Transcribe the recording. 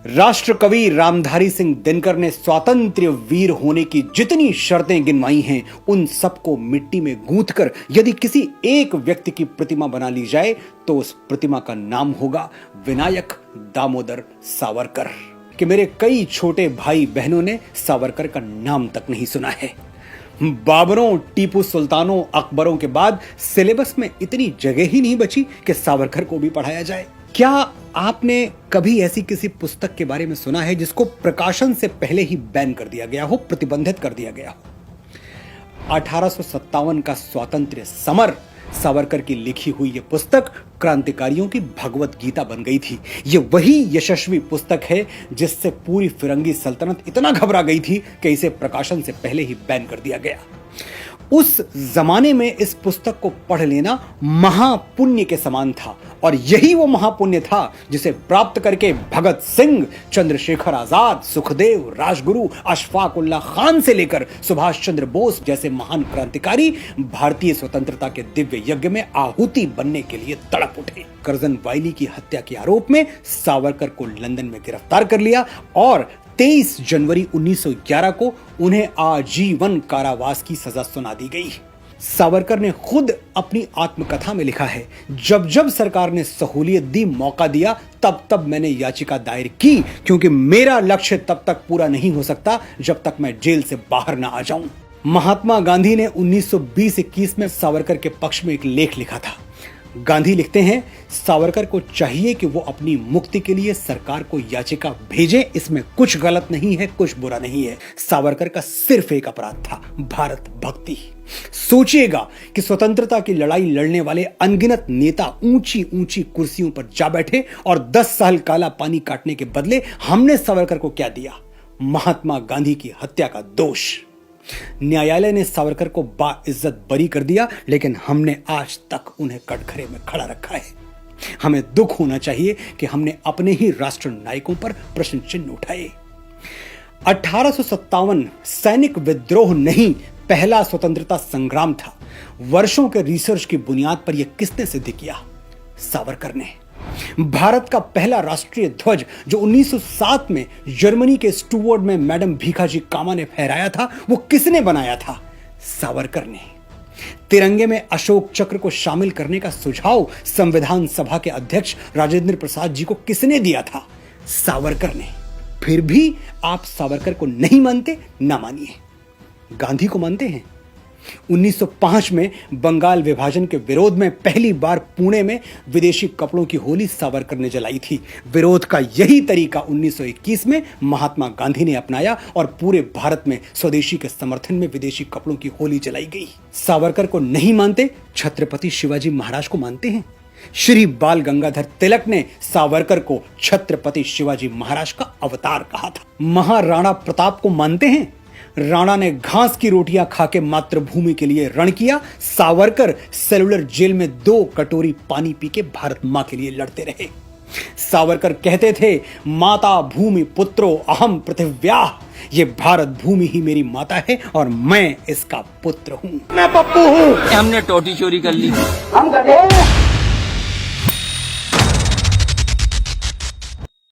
राष्ट्रकवि रामधारी सिंह दिनकर ने स्वातंत्र्य वीर होने की जितनी शर्तें गिनवाई हैं, उन सबको मिट्टी में गूंथकर यदि किसी एक व्यक्ति की प्रतिमा बना ली जाए तो उस प्रतिमा का नाम होगा विनायक दामोदर सावरकर। कि मेरे कई छोटे भाई बहनों ने सावरकर का नाम तक नहीं सुना है। बाबरों, टीपू सुल्तानों, अकबरों के बाद सिलेबस में इतनी जगह ही नहीं बची कि सावरकर को भी पढ़ाया जाए। क्या आपने कभी ऐसी किसी पुस्तक के बारे में सुना है जिसको प्रकाशन से पहले ही बैन कर दिया गया हो, प्रतिबंधित कर दिया गया हो? 1857 का स्वातंत्र्य समर, सावरकर की लिखी हुई यह पुस्तक क्रांतिकारियों की भगवत गीता बन गई थी। यह वही यशस्वी पुस्तक है जिससे पूरी फिरंगी सल्तनत इतना घबरा गई थी कि इसे प्रकाशन से पहले ही बैन कर दिया गया। उस जमाने में इस पुस्तक को पढ़ लेना महापुण्य के समान था, और यही वो महापुण्य था जिसे प्राप्त करके भगत सिंह, चंद्रशेखर आजाद, सुखदेव, राजगुरु, अशफाक उल्लाह खान से लेकर सुभाष चंद्र बोस जैसे महान क्रांतिकारी भारतीय स्वतंत्रता के दिव्य यज्ञ में आहुति बनने के लिए तड़प उठे। करजन वायली की हत्या के आरोप में सावरकर को लंदन में गिरफ्तार कर लिया और 23 जनवरी 1911 को उन्हें आजीवन कारावास की सजा सुना दी गई। सावरकर ने खुद अपनी आत्मकथा में लिखा है, जब जब सरकार ने सहूलियत दी, मौका दिया, तब तब मैंने याचिका दायर की, क्योंकि मेरा लक्ष्य तब तक पूरा नहीं हो सकता जब तक मैं जेल से बाहर ना आ जाऊं। महात्मा गांधी ने 1920-21 में सावरकर के पक्ष में एक लेख लिखा था। गांधी लिखते हैं, सावरकर को चाहिए कि वो अपनी मुक्ति के लिए सरकार को याचिका भेजे। इसमें कुछ गलत नहीं है, कुछ बुरा नहीं है। सावरकर का सिर्फ एक अपराध था, भारत भक्ति। सोचिएगा कि स्वतंत्रता की लड़ाई लड़ने वाले अनगिनत नेता ऊंची ऊंची कुर्सियों पर जा बैठे और 10 साल काला पानी काटने के बदले हमने सावरकर को क्या दिया? महात्मा गांधी की हत्या का दोष। न्यायालय ने सावरकर को बाइज्जत बरी कर दिया, लेकिन हमने आज तक उन्हें कटघरे में खड़ा रखा है। हमें दुख होना चाहिए कि हमने अपने ही राष्ट्र नायकों पर प्रश्न चिन्ह उठाए। 1857 सैनिक विद्रोह नहीं, पहला स्वतंत्रता संग्राम था। वर्षों के रिसर्च की बुनियाद पर यह किसने सिद्ध किया? सावरकर ने। भारत का पहला राष्ट्रीय ध्वज जो 1907 में जर्मनी के स्टुअर्ट में मैडम भीखाजी कामा ने फहराया था, वो किसने बनाया था? सावरकर ने। तिरंगे में अशोक चक्र को शामिल करने का सुझाव संविधान सभा के अध्यक्ष राजेंद्र प्रसाद जी को किसने दिया था? सावरकर ने। फिर भी आप सावरकर को नहीं मानते? ना मानिए, गांधी को मानते हैं। 1905 में बंगाल विभाजन के विरोध में पहली बार पुणे में विदेशी कपड़ों की होली सावरकर ने जलाई थी। विरोध का यही तरीका 1921 में महात्मा गांधी ने अपनाया और पूरे भारत में स्वदेशी के समर्थन में विदेशी कपड़ों की होली जलाई गई। सावरकर को नहीं मानते, छत्रपति शिवाजी महाराज को मानते हैं। श्री बाल गंगाधर तिलक ने सावरकर को छत्रपति शिवाजी महाराज का अवतार कहा था। महाराणा प्रताप को मानते हैं? राणा ने घास की रोटियां खाके मातृभूमि के लिए रण किया। सावरकर सेलुलर जेल में 2 कटोरी पानी पी के भारत मां के लिए लड़ते रहे। सावरकर कहते थे, माता भूमि पुत्रो अहम पृथिव्याः, ये भारत भूमि ही मेरी माता है और मैं इसका पुत्र हूं। मैं पप्पू हूं। हमने टोटी चोरी कर ली। हम गधे हैं।